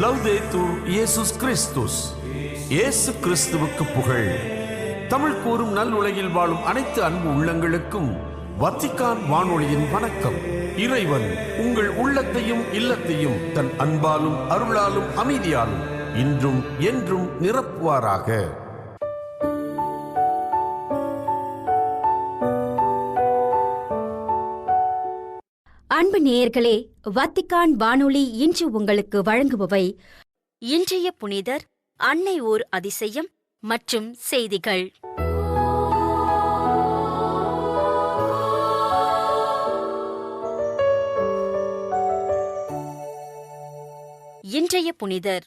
லவ்தேத்தூர் இயேசுஸ் கிறிஸ்துஸ். இயேசு கிறிஸ்துவுக்கு புகழ். தமிழ் கூறும் நல் உலகில் வாழும் அனைத்து அன்பு உள்ளங்களுக்கும் வத்திக்கான் வானொலியின் வணக்கம். இறைவன் உங்கள் உள்ளத்தையும் இல்லத்தையும் தன் அன்பாலும் அருளாலும் அமைதியாலும் இன்றும் என்றும் நிரப்புவாராக. அன்பு நேயர்களே, வத்திக்கான் வானொலி இன்று உங்களுக்கு வழங்குபவை இன்றைய புனிதர், அன்னை ஓர் அதிசயம் மற்றும் செய்திகள். இன்றைய புனிதர்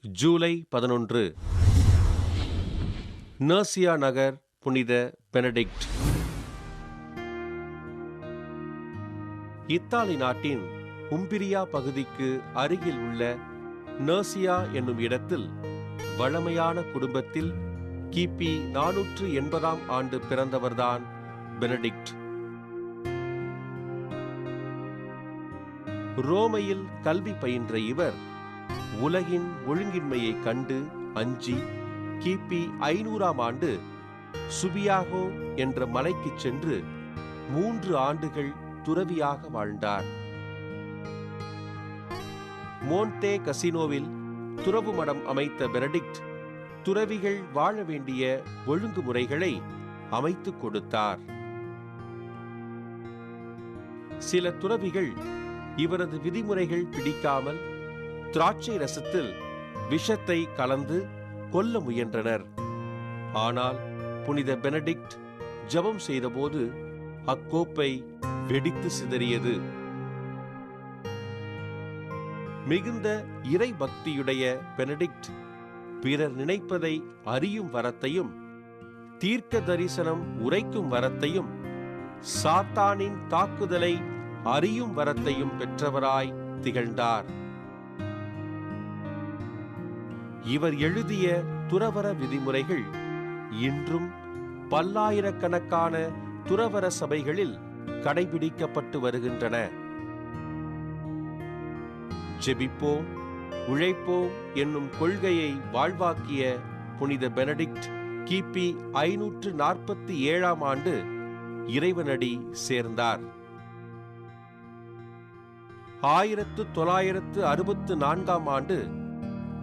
ஜூலை 11. நர்சியா நகர், புனித பெனடிக்ட். இத்தாலி நாட்டின் உம்பிரியா பகுதிக்கு அருகில் உள்ள நர்சியா என்னும் இடத்தில் வளமையான குடும்பத்தில் கிபி 480 ஆண்டு பிறந்தவர்தான் பெனடிக்ட். ரோமையில் கல்வி பயின்ற இவர் உலகின் ஒழுங்கின்மையை கண்டு அஞ்சி கிபி 500 ஆண்டு சுபியாகோ என்ற மலைக்கு சென்று 3 ஆண்டுகள் துறவியாக வாழ்ந்தார். மோன்டே கசினோவில் துறவு மடம் அமைத்த பெனடிக்ட் துறவிகள் வாழ வேண்டிய ஒழுங்குமுறைகளை அமைத்துக் கொடுத்தார். சில துறவிகள் இவரது விதிமுறைகள் பிடிக்காமல் திராட்சை ரசத்தில் விஷத்தை கலந்து கொல்ல முயன்றனர். ஆனால் புனித பெனடிக்ட் ஜெபம் செய்தபோது அக்கோப்பை வெடித்து சிதறியது. மிகுந்த இறை பக்தியுடைய பெனடிக்ட் பிறர் நினைப்பதை அறியும் வரத்தையும், தீர்க்க தரிசனம் உரைக்கும் வரத்தையும், சாத்தானின் தாக்குதலை அறியும் வரத்தையும் பெற்றவராய் திகழ்ந்தார். இவர் எழுதிய துறவற விதிமுறைகள் இன்றும் பல்லாயிரக்கணக்கான துறவற சபைகளில் கடைபிடிக்கப்பட்டு வருகின்றன. ஜெபிப்போம், உழைப்போம் என்னும் கொள்கையை வாழ்வாக்கிய புனித பெனடிக்ட் கிபி 547 ஆண்டு இறைவனடி சேர்ந்தார். 1964 ஆண்டு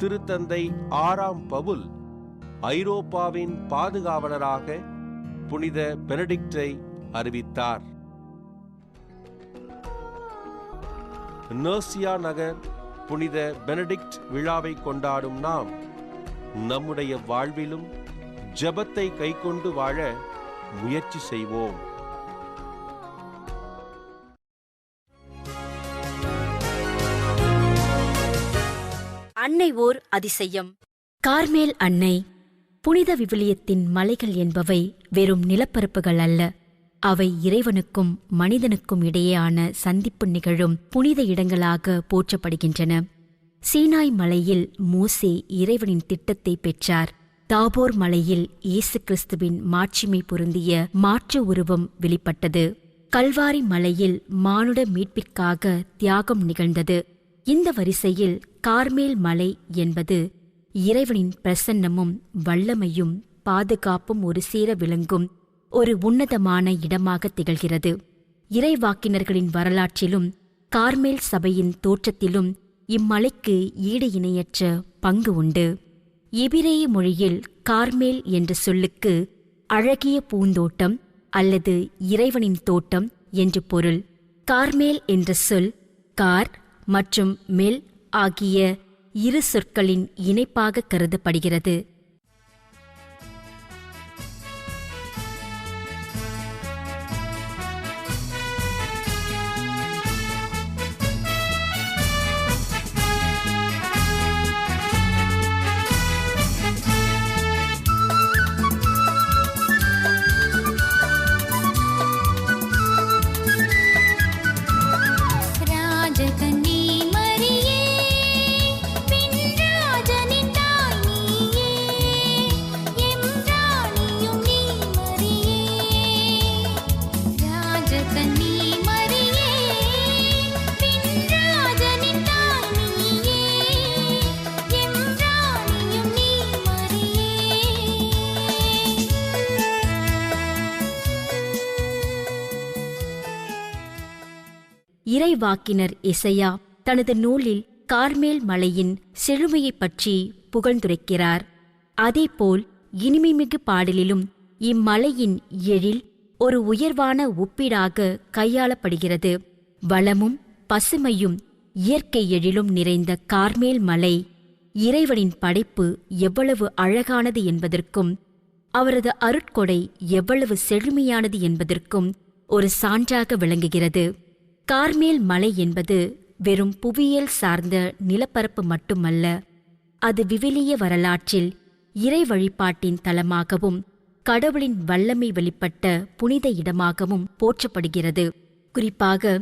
திருத்தந்தை 6ஆம் பவுல் ஐரோப்பாவின் பாதுகாவலராக புனித பெனடிக்டை அறிவித்தார். நர்சியா நகர் புனித பெனடிக்ட் விழாவை கொண்டாடும் நாம் நம்முடைய வாழ்விலும் ஜெபத்தை கைக்கொண்டு வாழ முயற்சி செய்வோம். அன்னை ஓர் அதிசயம். கார்மேல் அன்னை. புனித விவிலியத்தின் மலைகள் என்பவை வெறும் நிலப்பரப்புகள் அல்ல. அவை இறைவனுக்கும் மனிதனுக்கும் இடையேயான சந்திப்பு நிகழும் புனித இடங்களாக போற்றப்படுகின்றன. சீனாய் மலையில் மோசே இறைவனின் திட்டத்தை பெற்றார். தாபோர் மலையில் இயேசு கிறிஸ்துவின் மாட்சிமை பொருந்திய மாற்று உருவம் வெளிப்பட்டது. கல்வாரி மலையில் மானுட மீட்பிற்காக தியாகம் நிகழ்ந்தது. இந்த வரிசையில் கார்மேல் மலை என்பது இறைவனின் பிரசன்னமும் வல்லமையும் பாதுகாப்பும் ஒரு சேர விளங்கும் ஒரு உன்னதமான இடமாக திகழ்கிறது. இறைவாக்கினர்களின் வரலாற்றிலும் கார்மேல் சபையின் தோற்றத்திலும் இம்மலைக்கு ஈடு இணையற்ற பங்கு உண்டு. எபிரேய மொழியில் கார்மேல் என்ற சொல்லுக்கு அழகிய பூந்தோட்டம் அல்லது இறைவனின் தோட்டம் என்று பொருள். கார்மேல் என்ற சொல் கார் மற்றும் மெல் ஆகிய இரு சொற்களின் இணைப்பாக கருதப்படுகிறது. ராஜகன்னி மரியே பின் ராஜ இறைவாக்கினர் எசையா தனது நூலில் கார்மேல் மலையின் செழுமையைப் பற்றி புகழ்ந்துரைக்கிறார். அதேபோல் இனிமைமிகு பாடலிலும் இம்மலையின் எழில் ஒரு உயர்வான ஒப்பீடாக கையாளப்படுகிறது. வளமும் பசுமையும் இயற்கை எழிலும் நிறைந்த கார்மேல் மலை இறைவனின் படைப்பு எவ்வளவு அழகானது என்பதற்கும் அவரது அருட்கொடை எவ்வளவு செழுமையானது என்பதற்கும் ஒரு சான்றாக விளங்குகிறது. கார்மேல் மலை என்பது வெறும் புவியியல் சார்ந்த நிலப்பரப்பு மட்டுமல்ல, அது விவிலிய வரலாற்றில் இறை வழிபாட்டின் தலமாகவும் கடவுளின் வல்லமை வெளிப்பட்ட புனித இடமாகவும் போற்றப்படுகிறது. குறிப்பாக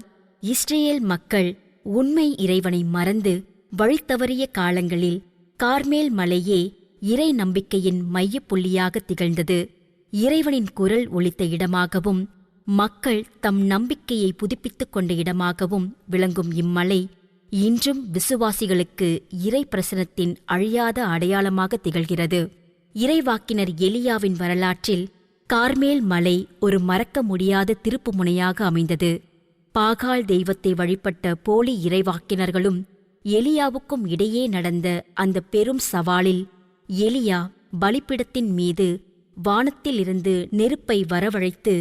இஸ்ரேல் மக்கள் உண்மை இறைவனை மறந்து வழித்தவறிய காலங்களில் கார்மேல் மலையே இறை நம்பிக்கையின் மையப்புள்ளியாக திகழ்ந்தது. இறைவனின் குரல் ஒலித்த இடமாகவும் மக்கள் தம் நம்பிக்கையை புதுப்பித்துக் கொண்ட இடமாகவும் விளங்கும் இம்மலை இன்றும் விசுவாசிகளுக்கு இறை பிரசனத்தின் அழியாத அடையாளமாக திகழ்கிறது. இறைவாக்கினர் எலியாவின் வரலாற்றில் கார்மேல் மலை ஒரு மறக்க முடியாத திருப்புமுனையாக அமைந்தது. பாகால் தெய்வத்தை வழிபட்ட போலி இறைவாக்கினர்களும் எலியாவுக்கும் இடையே நடந்த அந்த பெரும் சவாலில் எலியா பலிப்பிடத்தின் மீது வானத்திலிருந்து நெருப்பை வரவழைத்து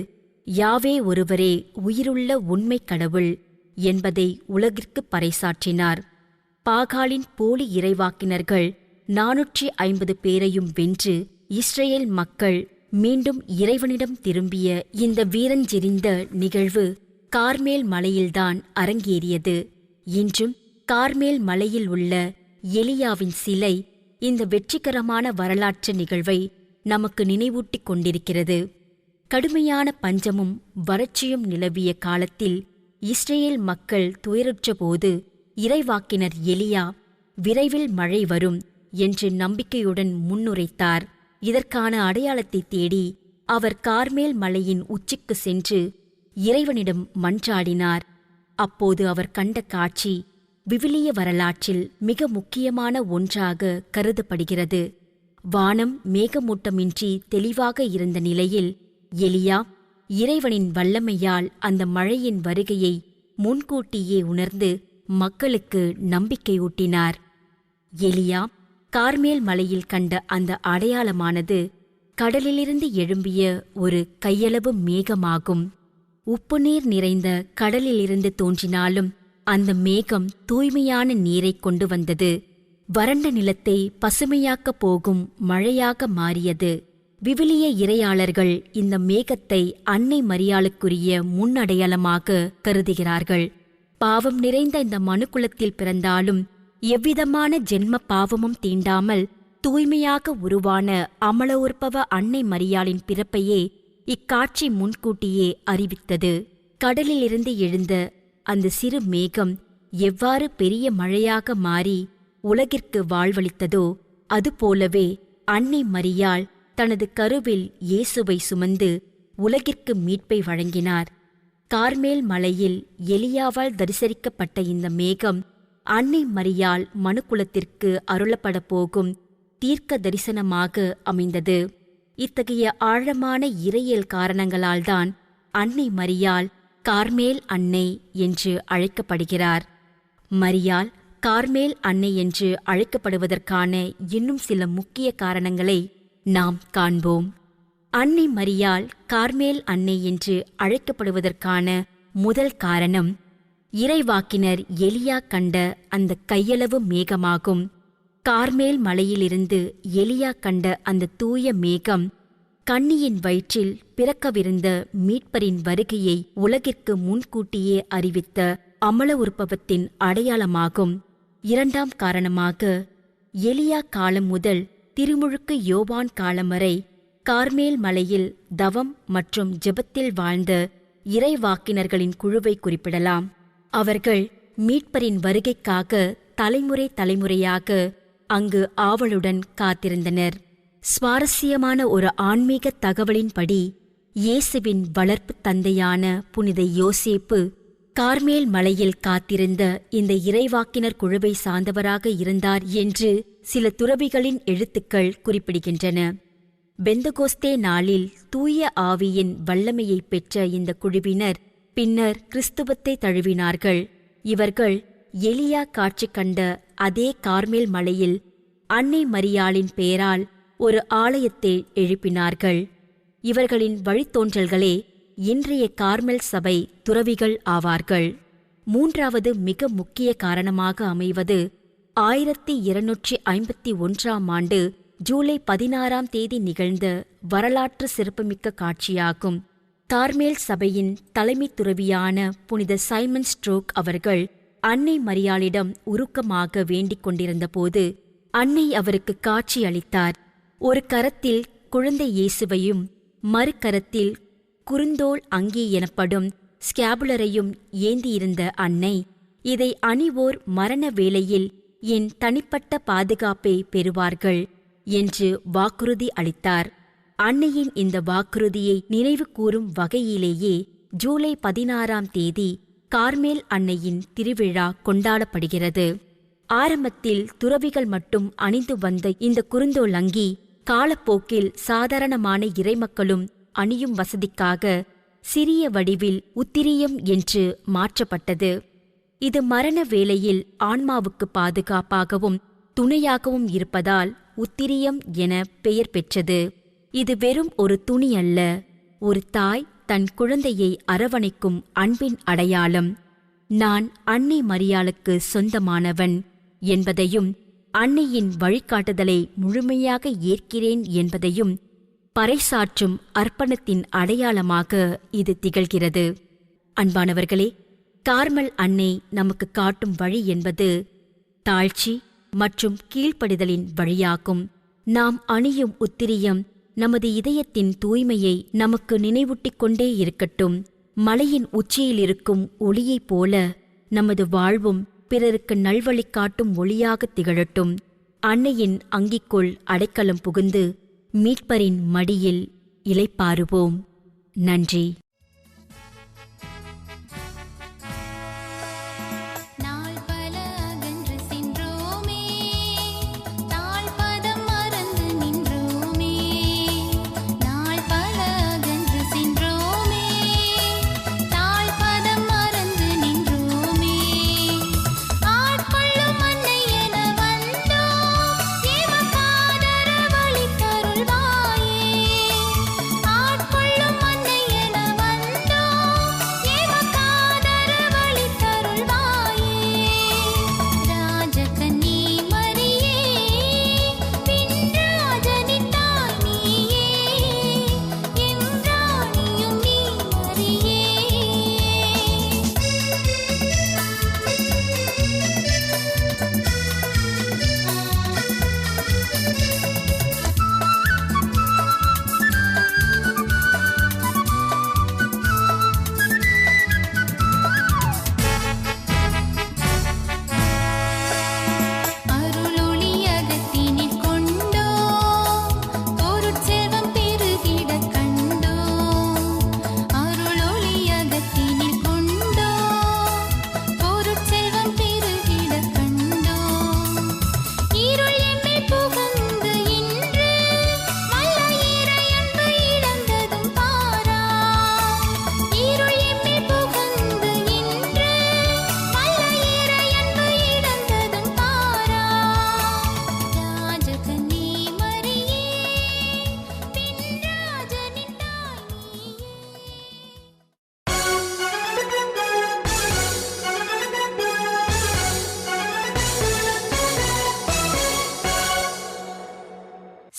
யாவே ஒருவரே உயிருள்ள உண்மை கடவுள் என்பதை உலகிற்கு பறைசாற்றினார். பாகாலின் போலி இறைவாக்கினர்கள் 450 பேரையும் வென்று இஸ்ரேல் மக்கள் மீண்டும் இறைவனிடம் திரும்பிய இந்த வீரஞ்செறிந்த நிகழ்வு கார்மேல் மலையில்தான் அரங்கேறியது. இன்றும் கார்மேல் மலையில் உள்ள எலியாவின் சிலை இந்த வெற்றிகரமான வரலாற்று நிகழ்வை நமக்கு நினைவூட்டிக் கொண்டிருக்கிறது. கடுமையான பஞ்சமும் வறட்சியும் நிலவிய காலத்தில் இஸ்ரேல் மக்கள் துயருற்றபோது இறைவாக்கினர் எலியா விரைவில் மழை வரும் என்று நம்பிக்கையுடன் முன்னுரைத்தார். இதற்கான அடையாளத்தை தேடி அவர் கார்மேல் மலையின் உச்சிக்கு சென்று இறைவனிடம் மன்றாடினார். அப்போது அவர் கண்ட காட்சி விவிலிய வரலாற்றில் மிக முக்கியமான ஒன்றாக கருதப்படுகிறது. வானம் மேகமூட்டமின்றி தெளிவாக இருந்த நிலையில் எலியா இறைவனின் வல்லமையால் அந்த மழையின் வருகையை முன்கூட்டியே உணர்ந்து மக்களுக்கு நம்பிக்கையூட்டினார். எலியா கார்மேல் மலையில் கண்ட அந்த அடையாளமானது கடலிலிருந்து எழும்பிய ஒரு கையளவு மேகமாகும். உப்புநீர் நிறைந்த கடலிலிருந்து தோன்றினாலும் அந்த மேகம் தூய்மையான நீரை கொண்டு வந்தது. வறண்ட நிலத்தை பசுமையாக்கப் போகும் மழையாக மாறியது. விவிலிய இறையாளர்கள் இந்த மேகத்தை அன்னை மரியாளுக்குரிய முன்னடையாளமாக கருதுகிறார்கள். பாவம் நிறைந்த இந்த மனுக்குலத்தில் பிறந்தாலும் எவ்விதமான ஜென்ம பாவமும் தீண்டாமல் தூய்மையாக உருவான அமல உற்பவ அன்னை மரியாளின் பிறப்பையே இக்காட்சி முன்கூட்டியே அறிவித்தது. கடலிலிருந்து எழுந்த அந்த சிறு மேகம் எவ்வாறு பெரிய மழையாக மாறி உலகிற்கு வாழ்வளித்ததோ அதுபோலவே அன்னை மரியாள் தனது கருவில் இயேசுவை சுமந்து உலகிற்கு மீட்பை வழங்கினார். கார்மேல் மலையில் எலியாவால் தரிசரிக்கப்பட்ட இந்த மேகம் அன்னை மரியாள் மனுக்குலத்திற்கு அருளப்பட போகும் தீர்க்க தரிசனமாக அமைந்தது. இத்தகைய ஆழமான இறையியல் காரணங்களால்தான் அன்னை மரியாள் கார்மேல் அன்னை என்று அழைக்கப்படுகிறார். மரியாள் கார்மேல் அன்னை என்று அழைக்கப்படுவதற்கான இன்னும் சில முக்கிய காரணங்களை நாம் காண்போம். அன்னை மரியாள் கார்மேல் அன்னை என்று அழைக்கப்படுவதற்கான முதல் காரணம் இறைவாக்கினர் எலியா கண்ட அந்த கையளவு மேகமாகும். கார்மேல் மலையிலிருந்து எலியா கண்ட அந்த தூய மேகம் கன்னியின் வயிற்றில் பிறக்கவிருந்த மீட்பரின் வருகையை உலகிற்கு முன்கூட்டியே அறிவித்த அமல உற்பவத்தின் அடையாளமாகும். இரண்டாம் காரணமாக எலியா காலம் முதல் திருமுழுக்கு யோவான் காலம் வரை கார்மேல் மலையில் தவம் மற்றும் ஜெபத்தில் வாழ்ந்த இறைவாக்கினர்களின் குழுவை குறிப்பிடலாம். அவர்கள் மீட்பரின் வருகைக்காக தலைமுறை தலைமுறையாக அங்கு ஆவலுடன் காத்திருந்தனர். சுவாரஸ்யமான ஒரு ஆன்மீக தகவலின்படி இயேசுவின் வளர்ப்பு தந்தையான புனித யோசேப்பு கார்மேல் மலையில் காத்திருந்த இந்த இறைவாக்கினர் குழுவை சார்ந்தவராக இருந்தார் என்று சில துறவிகளின் எழுத்துக்கள் குறிப்பிடுகின்றன. பெந்தகோஸ்தே நாளில் தூய ஆவியின் வல்லமையை பெற்ற இந்த குழுவினர் பின்னர் கிறிஸ்துவத்தை தழுவினார்கள். இவர்கள் எலியா காட்சி கண்ட அதே கார்மேல் மலையில் அன்னை மரியாளின் பெயரால் ஒரு ஆலயத்தை எழுப்பினார்கள். இவர்களின் வழித்தோன்றல்களே இன்றைய கார்மெல் சபை துறவிகள் ஆவார்கள். மூன்றாவது மிக முக்கிய காரணமாக அமைவது 1251 ஜூலை 16 நிகழ்ந்த வரலாற்று சிறப்புமிக்க காட்சியாகும். கார்மேல் சபையின் தலைமை துறவியான புனித சைமன் ஸ்ட்ரோக் அவர்கள் அன்னை மரியாளிடம் உருக்கமாக வேண்டிக் கொண்டிருந்தபோது அன்னை அவருக்கு காட்சி அளித்தார். ஒரு கரத்தில் குழந்தை இயேசுவையும் மறுகரத்தில் குறுந்தோல் அங்கி எனப்படும் ஸ்கேபுலரையும் ஏந்தியிருந்த அன்னை, இதை அணிவோர் மரண வேளையில் என் தனிப்பட்ட பாதுகாப்பை பெறுவார்கள் என்று வாக்குறுதி அளித்தார். அன்னையின் இந்த வாக்குறுதியை நினைவு கூறும் வகையிலேயே ஜூலை 16 கார்மேல் அன்னையின் திருவிழா கொண்டாடப்படுகிறது. ஆரம்பத்தில் துறவிகள் மட்டும் அணிந்து வந்த இந்த குறுந்தோல் அங்கி காலப்போக்கில் சாதாரணமான இறைமக்களும் அணியும் வசதிக்காக சிறிய வடிவில் உத்திரியம் என்று மாற்றப்பட்டது. இது மரண வேளையில் ஆன்மாவுக்கு பாதுகாப்பாகவும் துணையாகவும் இருப்பதால் உத்திரியம் என பெயர் பெற்றது. இது வெறும் ஒரு துணி அல்ல, ஒரு தாய் தன் குழந்தையை அரவணைக்கும் அன்பின் அடையாளம். நான் அன்னை மரியாளுக்கு சொந்தமானவன் என்பதையும் அன்னையின் வழிகாட்டுதலை முழுமையாக ஏற்கிறேன் என்பதையும் பறைசாற்றும் அர்ப்பணத்தின் அடையாளமாக இது திகழ்கிறது. அன்பானவர்களே, கார்மல் அன்னை நமக்கு காட்டும் வழி என்பது தாழ்ச்சி மற்றும் கீழ்ப்படிதலின் வழியாகும். நாம் அணியும் உத்திரியம் நமது இதயத்தின் தூய்மையை நமக்கு நினைவூட்டிக் கொண்டே இருக்கட்டும். மலையின் உச்சியில் இருக்கும் ஒளியைப் போல நமது வாழ்வும் பிறருக்கு நல்வழி காட்டும் ஒளியாக திகழட்டும். அன்னையின் அங்கிக்குள் அடைக்கலம் புகுந்து மீட்பரின் மடியில் இளைப்பாறுவோம். நன்றி.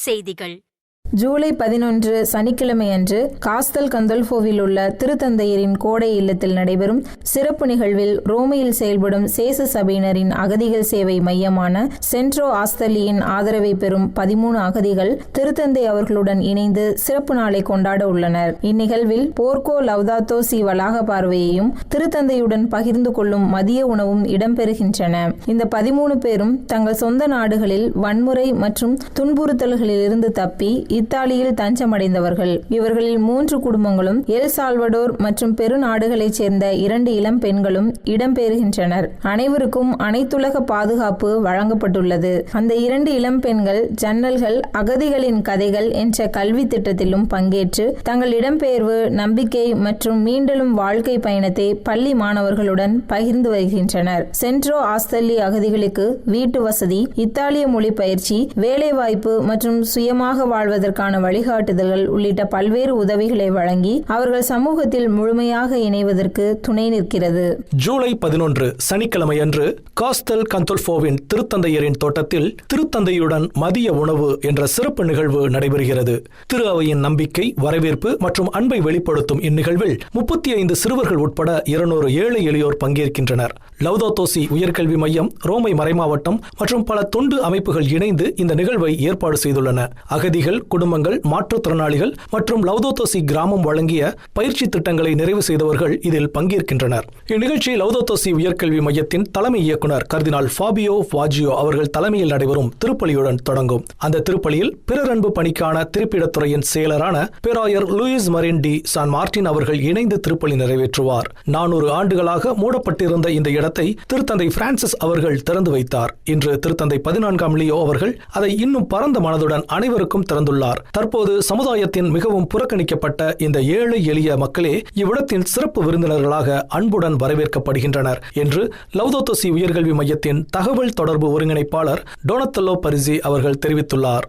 செய்திகள். ஜூலை 11 சனிக்கிழமையன்று காஸ்தல் கந்தோல்ஃபோவில் உள்ள திருத்தந்தையரின் கோடை இல்லத்தில் நடைபெறும் சிறப்பு நிகழ்வில் ரோமையில் செயல்படும் சேச சபையினரின் அகதிகள் சேவை மையமான சென்ட்ரோ ஆஸ்தலியின் ஆதரவை பெறும் 13 அகதிகள் திருத்தந்தை அவர்களுடன் இணைந்து சிறப்பு நாளை கொண்டாட உள்ளனர். இந்நிகழ்வில் போர்க்கோ லவ்தாத்தோ சி வளாக பார்வையையும் திருத்தந்தையுடன் பகிர்ந்து கொள்ளும் மதிய உணவும் இடம்பெறுகின்றன. இந்த 13 பேரும் தங்கள் சொந்த நாடுகளில் வன்முறை மற்றும் துன்புறுத்தல்களிலிருந்து தப்பி இத்தாலியில் தஞ்சமடைந்தவர்கள். இவர்களில் 3 குடும்பங்களும் எல் சால்வடோர் மற்றும் பெருநாடுகளைச் சேர்ந்த 2 இளம் பெண்களும் இடம்பெறுகின்றனர். அனைவருக்கும் அனைத்துலக பாதுகாப்பு வழங்கப்பட்டுள்ளது. அந்த 2 இளம் பெண்கள் ஜன்னல்கள் அகதிகளின் கதைகள் என்ற கல்வி திட்டத்திலும் பங்கேற்று தங்கள் இடம்பெயர்வு, நம்பிக்கை மற்றும் மீண்டெழும் வாழ்க்கை பயணத்தை பள்ளி மாணவர்களுடன் பகிர்ந்து வருகின்றனர். சென்ட்ரோ ஆஸ்தல்லி அகதிகளுக்கு வீட்டு வசதி, இத்தாலிய மொழி பயிற்சி, வேலைவாய்ப்பு மற்றும் சுயமாக வாழ்வதற்கான வழிகாட்டுதல்கள் உள்ளிட்ட பல்வேறு உதவிகளை வழங்கி அவர்கள் சமூகத்தில் முழுமையாக இணைவதற்கு துணை நிற்கிறது. ஜூலை 11 சனிக்கிழமையன்று காஸ்தல் கந்தோல்ஃபோவின் திருத்தந்தையரின் தோட்டத்தில் திருத்தந்தையுடன் மதிய உணவு என்ற சிறப்பு நிகழ்வு நடைபெறுகிறது. திரு அவையின் நம்பிக்கை, வரவேற்பு மற்றும் அன்பை வெளிப்படுத்தும் இந்நிகழ்வில் 35 சிறுவர்கள் உட்பட 200 ஏழை எளியோர் பங்கேற்கின்றனர். லவ்தோதோ சி உயர்கல்வி மையம், ரோமை மறைமாவட்டம் மற்றும் பல தொண்டு அமைப்புகள் இணைந்து இந்த நிகழ்வை ஏற்பாடு செய்துள்ளன. அகதிகள், குடும்பங்கள், மாற்றுத்திறனாளிகள் மற்றும் லவ்தோதோ சி கிராமம் வழங்கிய பயிற்சி திட்டங்களை நிறைவு செய்தவர்கள் இதில் பங்கேற்கின்றனர். இந்நிகழ்ச்சி லவ்தோதோ சி உயர்கல்வி மையத்தின் தலைமை இயக்குனர் கர்தினால் ஃபாபியோ வாஜியோ அவர்கள் தலைமையில் நடைபெறும் திருப்பலியுடன் தொடங்கும். அந்த திருப்பலியில் பிறரன்பு பணிக்கான திருப்பிடத்துறையின் செயலரான பேராயர் Luis Marin de San Martin அவர்கள் இணைந்து திருப்பலி நிறைவேற்றுவார். 400 ஆண்டுகளாக மூடப்பட்டிருந்த இந்த இடத்தை திருத்தந்தை பிரான்சிஸ் அவர்கள் திறந்து வைத்தார். இன்று திருத்தந்தை 14ஆம் லியோ அவர்கள் அதை இன்னும் பரந்த மனதுடன் அனைவருக்கும் திறந்துள்ளார். தற்போது சமுதாயத்தின் மிகவும் புறக்கணிக்கப்பட்ட இந்த ஏழை எளிய மக்களே இவ்விடத்தின் சிறப்பு விருந்தினர்களாக அன்புடன் வரவேற்கப்படுகின்றனர் என்று லவ்தோதோ சி உயர்கல்வி மையத்தின் தகவல் தொடர்பு ஒருங்கிணைப்பாளர் டோனத்தெல்லோ பரிசி அவர்கள் தெரிவித்துள்ளார்.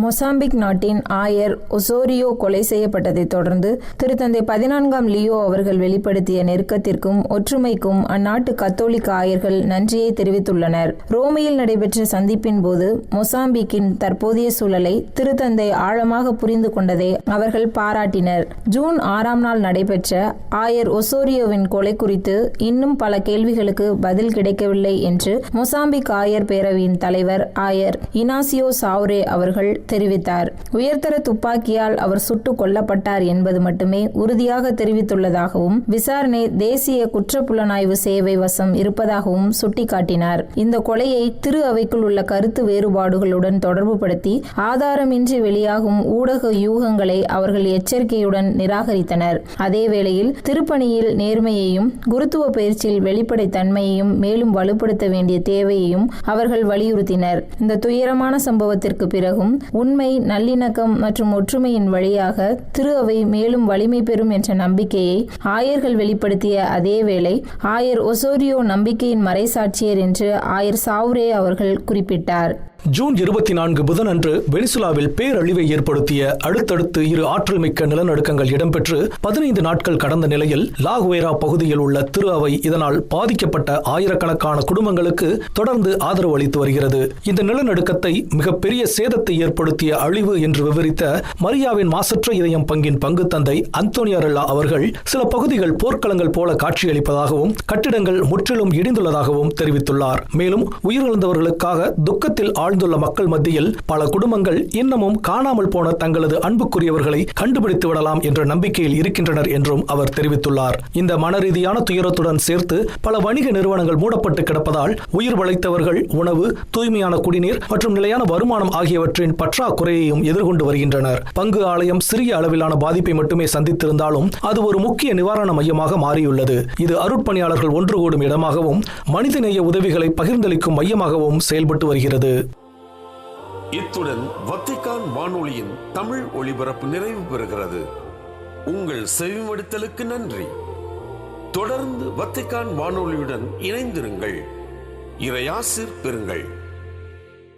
மொசாம்பிக் நாட்டின் ஆயர் ஒசோரியோ கொலை செய்யப்பட்டதை தொடர்ந்து திருத்தந்தை 14ஆம் லியோ அவர்கள் வெளிப்படுத்திய நெருக்கத்திற்கும் ஒற்றுமைக்கும் அந்நாட்டு கத்தோலிக்க ஆயர்கள் நன்றியை தெரிவித்துள்ளனர். ரோமையில் நடைபெற்ற சந்திப்பின் போது மொசாம்பிக்கின் தற்போதைய சூழலை திருத்தந்தை ஆழமாக புரிந்து கொண்டதை அவர்கள் பாராட்டினர். ஜூன் 6ஆம் நாள் நடைபெற்ற ஆயர் ஒசோரியோவின் கொலை குறித்து இன்னும் பல கேள்விகளுக்கு பதில் கிடைக்கவில்லை என்று மொசாம்பிக் ஆயர் பேரவையின் தலைவர் ஆயர் இனாசியோ சாவ்ரே அவர்கள் தெரிவித்தார். உயர்தர துப்பாக்கியால் அவர் சுட்டுக் கொல்லப்பட்டார் என்பது மட்டுமே உறுதியாக தெரிவித்துள்ளதாகவும் விசாரணை தேசிய குற்றப்புலனாய்வு சேவை வசம் இருப்பதாகவும் சுட்டிக்காட்டினார். இந்த கொலையை திரு அவைக்குள் உள்ள கருத்து வேறுபாடுகளுடன் தொடர்புபடுத்தி ஆதாரமின்றி வெளியாகும் ஊடக யூகங்களை அவர்கள் எச்சரிக்கையுடன் நிராகரித்தனர். அதேவேளையில் திருப்பணியில் நேர்மையையும் குருத்துவ பயிற்சியில் வெளிப்படைத்தன்மையையும் மேலும் வலுப்படுத்த வேண்டிய தேவையையும் அவர்கள் வலியுறுத்தினர். இந்த துயரமான சம்பவத்திற்கு பிறகும் உண்மை, நல்லிணக்கம் மற்றும் ஒற்றுமையின் வழியாக திரு அவை மேலும் வலிமை பெறும் என்ற நம்பிக்கையை ஆயர்கள் வெளிப்படுத்திய அதேவேளை ஆயர் ஒசோரியோ நம்பிக்கையின் மறைசாட்சியர் என்று ஆயர் சாவ்ரே அவர்கள் குறிப்பிட்டார். ஜூன் 24 புதனன்று வெனிசுலாவில் பேரழிவை ஏற்படுத்திய அடுத்தடுத்து 2 ஆற்றல் மிக்க நிலநடுக்கங்கள் இடம்பெற்று 15 நாட்கள் கடந்த நிலையில் லாகுவேரா பகுதியில் உள்ள திரு அவை இதனால் பாதிக்கப்பட்ட ஆயிரக்கணக்கான குடும்பங்களுக்கு தொடர்ந்து ஆதரவு அளித்து வருகிறது. இந்த நிலநடுக்கத்தை மிகப்பெரிய சேதத்தை ஏற்படுத்திய அழிவு என்று விவரித்த மரியாவின் மாசற்ற இதயம் பங்கின் பங்கு தந்தை அந்தோனியாரெல்லா அவர்கள் சில பகுதிகள் போர்க்களங்கள் போல காட்சியளிப்பதாகவும் கட்டிடங்கள் முற்றிலும் இடிந்துள்ளதாகவும் தெரிவித்துள்ளார். மேலும் உயிரிழந்தவர்களுக்காக துக்கத்தில் ஆழ்ந்துள்ள மக்கள் மத்தியில் பல குடும்பங்கள் இன்னமும் காணாமல் போன தங்களது அன்புக்குரியவர்களை கண்டுபிடித்து விடலாம் என்ற நம்பிக்கையில் இருக்கின்றனர் என்றும் அவர் தெரிவித்துள்ளார். இந்த மனரீதியான துயரத்துடன் சேர்த்து பல வணிக நிறுவனங்கள் மூடப்பட்டு கிடப்பதால் உயிர் வளைத்தவர்கள் உணவு, தூய்மையான குடிநீர் மற்றும் நிலையான வருமானம் ஆகியவற்றின் பற்றாக்குறையையும் எதிர்கொண்டு வருகின்றனர். பங்கு ஆலயம் சிறிய அளவிலான பாதிப்பை மட்டுமே சந்தித்திருந்தாலும் அது ஒரு முக்கிய நிவாரண மையமாக மாறியுள்ளது. இது அருட்பணியாளர்கள் ஒன்று கூடும் இடமாகவும் மனிதநேய உதவிகளை பகிர்ந்தளிக்கும் மையமாகவும் செயல்பட்டு வருகிறது. இத்துடன் வத்திக்கான் வானொலியின் தமிழ் ஒளிபரப்பு நிறைவு பெறுகிறது. உங்கள் செவிமடுத்தலுக்கு நன்றி. தொடர்ந்து வத்திக்கான் வானொலியுடன் இணைந்திருங்கள். இறையாசிர் பெறுங்கள்.